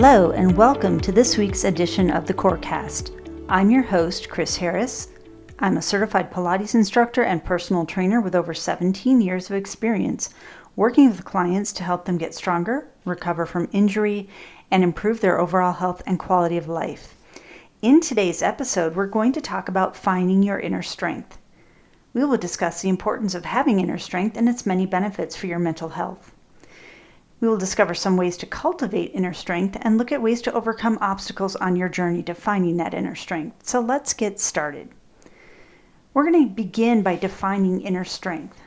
Hello and welcome to this week's edition of the Corecast. I'm your host, Chris Harris. I'm a certified Pilates instructor and personal trainer with over 17 years of experience working with clients to help them get stronger, recover from injury, and improve their overall health and quality of life. In today's episode, we're going to talk about finding your inner strength. We will discuss the importance of having inner strength and its many benefits for your mental health. We will discover some ways to cultivate inner strength and look at ways to overcome obstacles on your journey to finding that inner strength. So let's get started. We're going to begin by defining inner strength.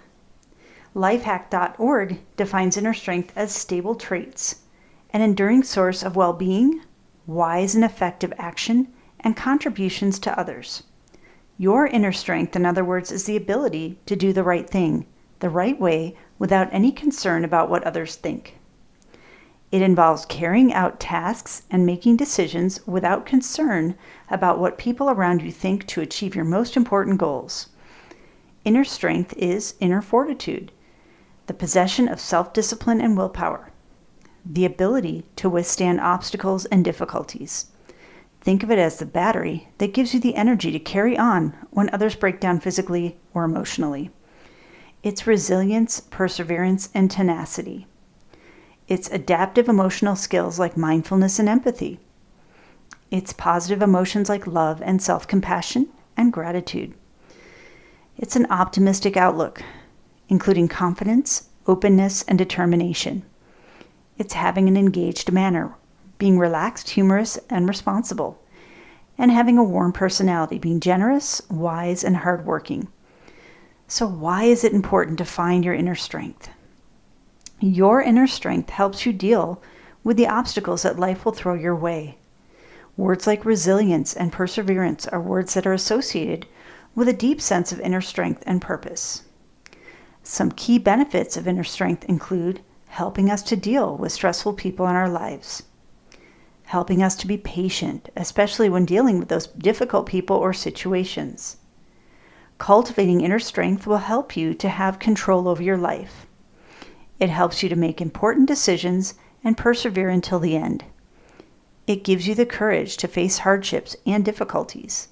Lifehack.org defines inner strength as stable traits, an enduring source of well-being, wise and effective action, and contributions to others. Your inner strength, in other words, is the ability to do the right thing, the right way, without any concern about what others think. It involves carrying out tasks and making decisions without concern about what people around you think to achieve your most important goals. Inner strength is inner fortitude, the possession of self-discipline and willpower, the ability to withstand obstacles and difficulties. Think of it as the battery that gives you the energy to carry on when others break down physically or emotionally. It's resilience, perseverance, and tenacity. It's adaptive emotional skills like mindfulness and empathy. It's positive emotions like love and self-compassion and gratitude. It's an optimistic outlook, including confidence, openness, and determination. It's having an engaged manner, being relaxed, humorous, and responsible, and having a warm personality, being generous, wise, and hardworking. So why is it important to find your inner strength? Your inner strength helps you deal with the obstacles that life will throw your way. Words like resilience and perseverance are words that are associated with a deep sense of inner strength and purpose. Some key benefits of inner strength include helping us to deal with stressful people in our lives, helping us to be patient, especially when dealing with those difficult people or situations. Cultivating inner strength will help you to have control over your life. It helps you to make important decisions and persevere until the end. It gives you the courage to face hardships and difficulties.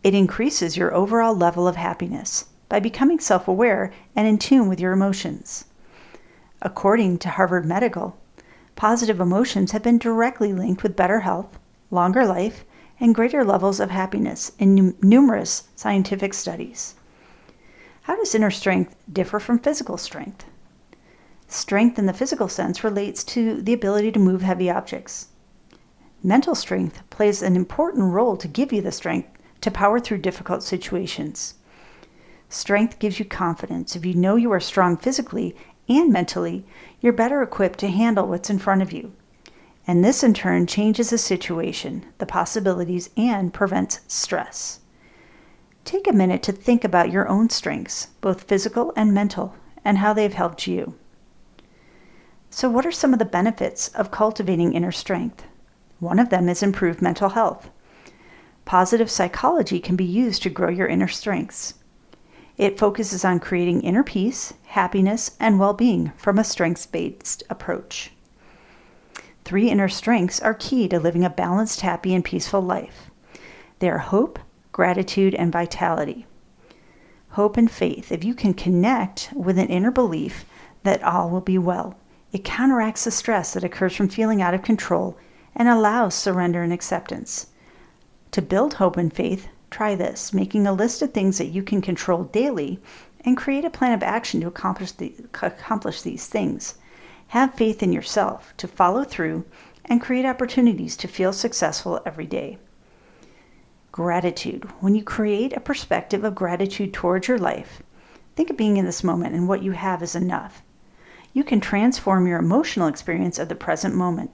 It increases your overall level of happiness by becoming self-aware and in tune with your emotions. According to Harvard Medical, positive emotions have been directly linked with better health, longer life, and greater levels of happiness in numerous scientific studies. How does inner strength differ from physical strength? Strength in the physical sense relates to the ability to move heavy objects. Mental strength plays an important role to give you the strength to power through difficult situations. Strength gives you confidence. If you know you are strong physically and mentally, you're better equipped to handle what's in front of you. And this in turn changes the situation, the possibilities, and prevents stress. Take a minute to think about your own strengths, both physical and mental, and how they've helped you. So what are some of the benefits of cultivating inner strength? One of them is improved mental health. Positive psychology can be used to grow your inner strengths. It focuses on creating inner peace, happiness, and well-being from a strengths-based approach. 3 inner strengths are key to living a balanced, happy, and peaceful life. They are hope, gratitude, and vitality. Hope and faith. If you can connect with an inner belief that all will be well, it counteracts the stress that occurs from feeling out of control and allows surrender and acceptance. To build hope and faith, try this, making a list of things that you can control daily and create a plan of action to accomplish these things. Have faith in yourself to follow through and create opportunities to feel successful every day. Gratitude. When you create a perspective of gratitude towards your life, think of being in this moment and what you have is enough. You can transform your emotional experience of the present moment.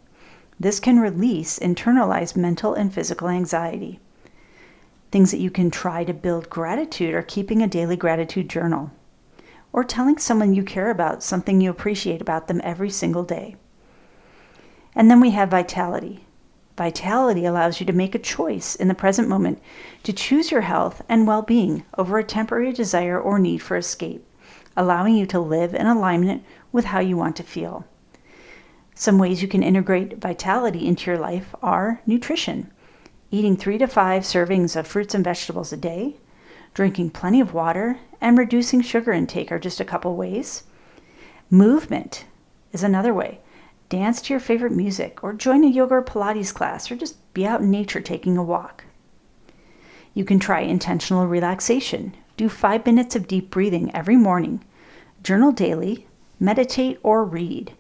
This can release internalized mental and physical anxiety. Things that you can try to build gratitude are keeping a daily gratitude journal, or telling someone you care about something you appreciate about them every single day. And then we have vitality. Vitality allows you to make a choice in the present moment to choose your health and well-being over a temporary desire or need for escape, allowing you to live in alignment with how you want to feel. Some ways you can integrate vitality into your life are nutrition, eating 3 to 5 servings of fruits and vegetables a day, drinking plenty of water, and reducing sugar intake are just a couple ways. Movement is another way. Dance to your favorite music, or join a yoga or Pilates class, or just be out in nature taking a walk. You can try intentional relaxation. Do 5 minutes of deep breathing every morning. Journal daily, meditate, or read.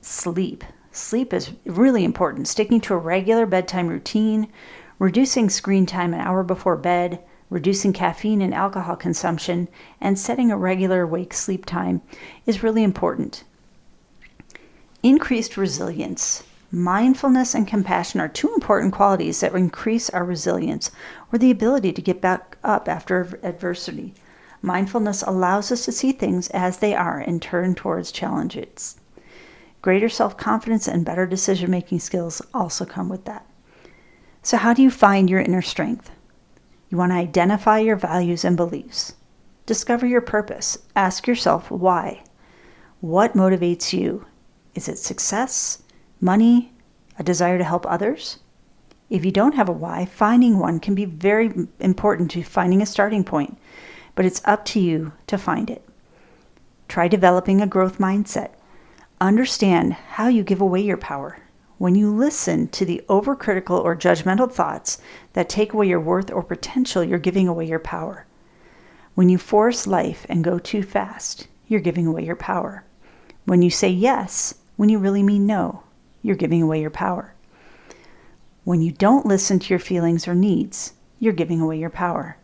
Sleep. Sleep is really important. Sticking to a regular bedtime routine, reducing screen time an hour before bed, reducing caffeine and alcohol consumption, and setting a regular wake-sleep time is really important. Increased resilience. Mindfulness and compassion are 2 important qualities that increase our resilience, or the ability to get back up after adversity. Mindfulness allows us to see things as they are and turn towards challenges. Greater self-confidence and better decision-making skills also come with that. So how do you find your inner strength? You want to identify your values and beliefs. Discover your purpose. Ask yourself why. What motivates you? Is it success, money, a desire to help others? If you don't have a why, finding one can be very important to finding a starting point, but it's up to you to find it. Try developing a growth mindset. Understand how you give away your power. When you listen to the overcritical or judgmental thoughts that take away your worth or potential, you're giving away your power. When you force life and go too fast, you're giving away your power. When you say yes, when you really mean no, you're giving away your power. When you don't listen to your feelings or needs, you're giving away your power.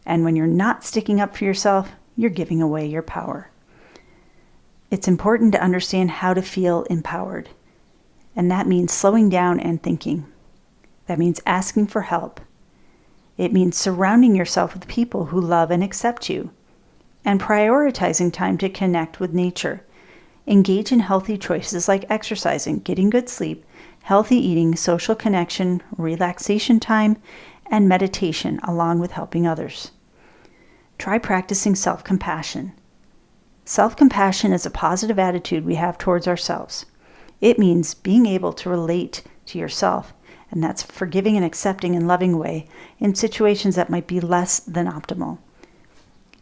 And when you're not sticking up for yourself, you're giving away your power. It's important to understand how to feel empowered. And that means slowing down and thinking. That means asking for help. It means surrounding yourself with people who love and accept you. And prioritizing time to connect with nature. Engage in healthy choices like exercising, getting good sleep, healthy eating, social connection, relaxation time, and meditation, along with helping others. Try practicing self-compassion. Self-compassion is a positive attitude we have towards ourselves. It means being able to relate to yourself, and that's forgiving and accepting in loving way in situations that might be less than optimal.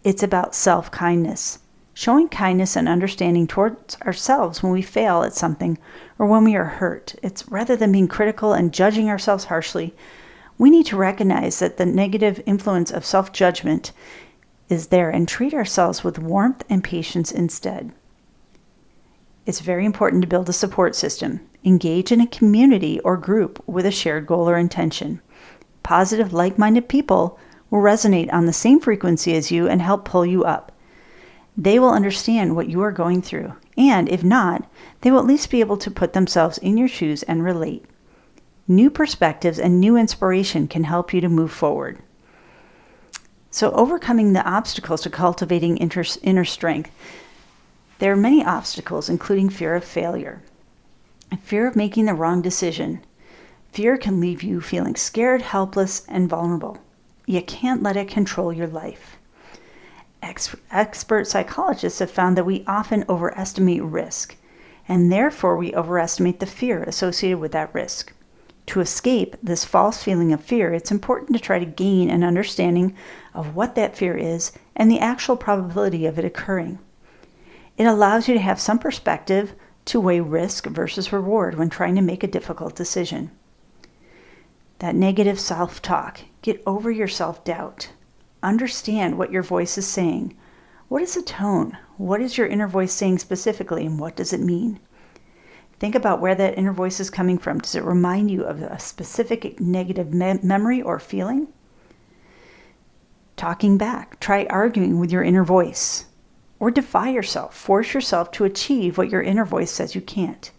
It's about self-kindness, showing kindness and understanding towards ourselves when we fail at something or when we are hurt. It's rather than being critical and judging ourselves harshly, we need to recognize that the negative influence of self-judgment is there and treat ourselves with warmth and patience instead. It's very important to build a support system. Engage in a community or group with a shared goal or intention. Positive, like-minded people will resonate on the same frequency as you and help pull you up. They will understand what you are going through, and if not, they will at least be able to put themselves in your shoes and relate. New perspectives and new inspiration can help you to move forward. So overcoming the obstacles to cultivating inner strength. There are many obstacles, including fear of failure, fear of making the wrong decision. Fear can leave you feeling scared, helpless, and vulnerable. You can't let it control your life. Expert psychologists have found that we often overestimate risk, and therefore we overestimate the fear associated with that risk. To escape this false feeling of fear, it's important to try to gain an understanding of what that fear is and the actual probability of it occurring. It allows you to have some perspective to weigh risk versus reward when trying to make a difficult decision. That negative self-talk, get over your self-doubt. Understand what your voice is saying. What is the tone? What is your inner voice saying specifically, and what does it mean? Think about where that inner voice is coming from. Does it remind you of a specific negative memory or feeling? Talking back. Try arguing with your inner voice. Or defy yourself. Force yourself to achieve what your inner voice says you can't.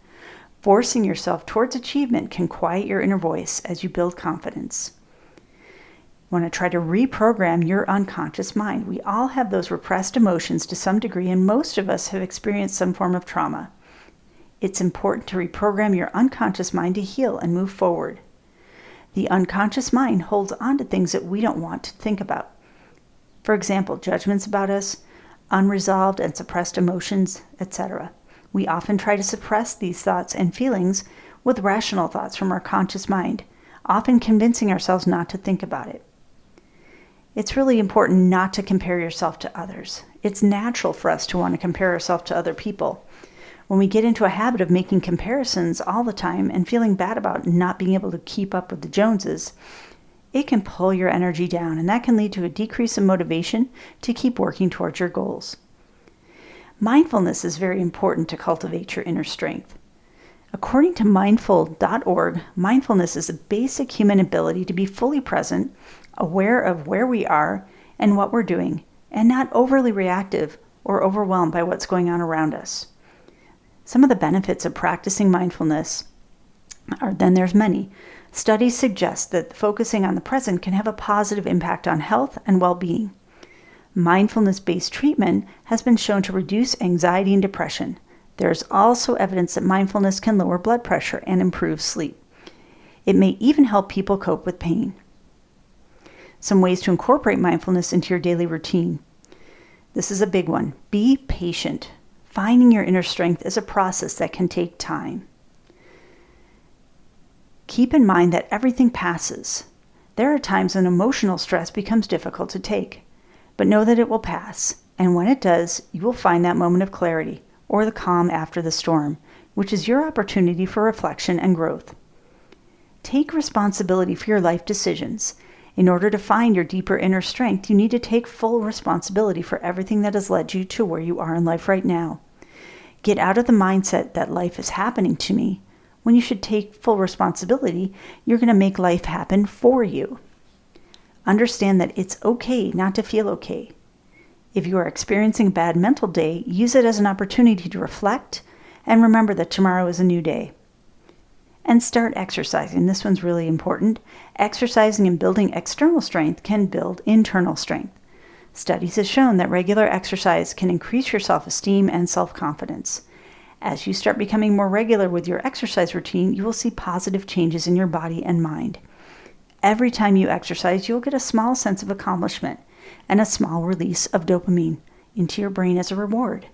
Forcing yourself towards achievement can quiet your inner voice as you build confidence. You want to try to reprogram your unconscious mind. We all have those repressed emotions to some degree, and most of us have experienced some form of trauma. It's important to reprogram your unconscious mind to heal and move forward. The unconscious mind holds on to things that we don't want to think about. For example, judgments about us, unresolved and suppressed emotions, etc. We often try to suppress these thoughts and feelings with rational thoughts from our conscious mind, often convincing ourselves not to think about it. It's really important not to compare yourself to others. It's natural for us to want to compare ourselves to other people. When we get into a habit of making comparisons all the time and feeling bad about not being able to keep up with the Joneses, it can pull your energy down, and that can lead to a decrease in motivation to keep working towards your goals. Mindfulness is very important to cultivate your inner strength. According to mindful.org, mindfulness is a basic human ability to be fully present, aware of where we are and what we're doing, and not overly reactive or overwhelmed by what's going on around us. Some of the benefits of practicing mindfulness there's many. Studies suggest that focusing on the present can have a positive impact on health and well-being. Mindfulness-based treatment has been shown to reduce anxiety and depression. There is also evidence that mindfulness can lower blood pressure and improve sleep. It may even help people cope with pain. Some ways to incorporate mindfulness into your daily routine. This is a big one. Be patient. Finding your inner strength is a process that can take time. Keep in mind that everything passes. There are times when emotional stress becomes difficult to take, but know that it will pass, and when it does, you will find that moment of clarity, or the calm after the storm, which is your opportunity for reflection and growth. Take responsibility for your life decisions. In order to find your deeper inner strength, you need to take full responsibility for everything that has led you to where you are in life right now. Get out of the mindset that life is happening to me. When you should take full responsibility, you're going to make life happen for you. Understand that it's okay not to feel okay. If you are experiencing a bad mental day, use it as an opportunity to reflect and remember that tomorrow is a new day. And start exercising. This one's really important. Exercising and building external strength can build internal strength. Studies have shown that regular exercise can increase your self-esteem and self-confidence. As you start becoming more regular with your exercise routine, you will see positive changes in your body and mind. Every time you exercise, you'll get a small sense of accomplishment and a small release of dopamine into your brain as a reward.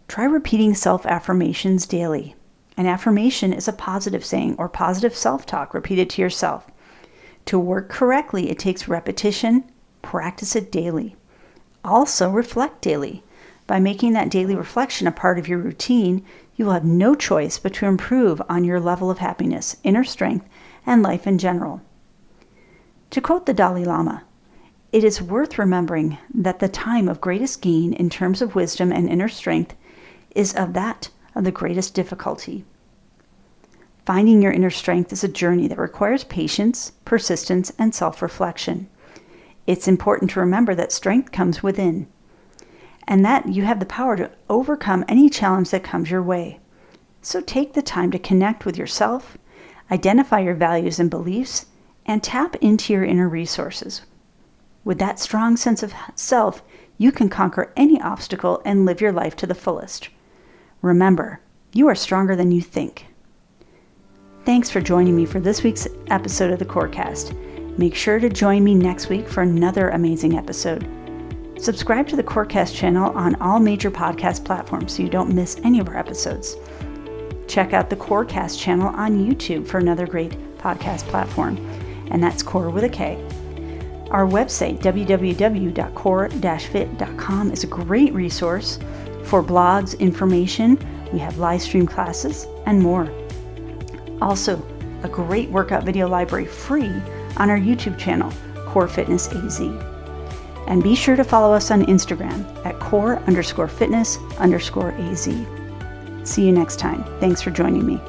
Try repeating self-affirmations daily. An affirmation is a positive saying or positive self-talk repeated to yourself. To work correctly, it takes repetition. Practice it daily. Also, reflect daily. By making that daily reflection a part of your routine, you will have no choice but to improve on your level of happiness, inner strength, and life in general. To quote the Dalai Lama, "It is worth remembering that the time of greatest gain in terms of wisdom and inner strength is of the greatest difficulty." Finding your inner strength is a journey that requires patience, persistence, and self-reflection. It's important to remember that strength comes within, and that you have the power to overcome any challenge that comes your way. So take the time to connect with yourself, identify your values and beliefs, and tap into your inner resources. With that strong sense of self, you can conquer any obstacle and live your life to the fullest. Remember, you are stronger than you think. Thanks for joining me for this week's episode of the Corecast. Make sure to join me next week for another amazing episode. Subscribe to the Corecast channel on all major podcast platforms so you don't miss any of our episodes. Check out the Corecast channel on YouTube for another great podcast platform, and that's Core with a K. Our website, www.core-fit.com, is a great resource for blogs, information. We have live stream classes and more. Also, a great workout video library free on our YouTube channel, Core Fitness AZ. And be sure to follow us on Instagram at core_fitness_AZ. See you next time. Thanks for joining me.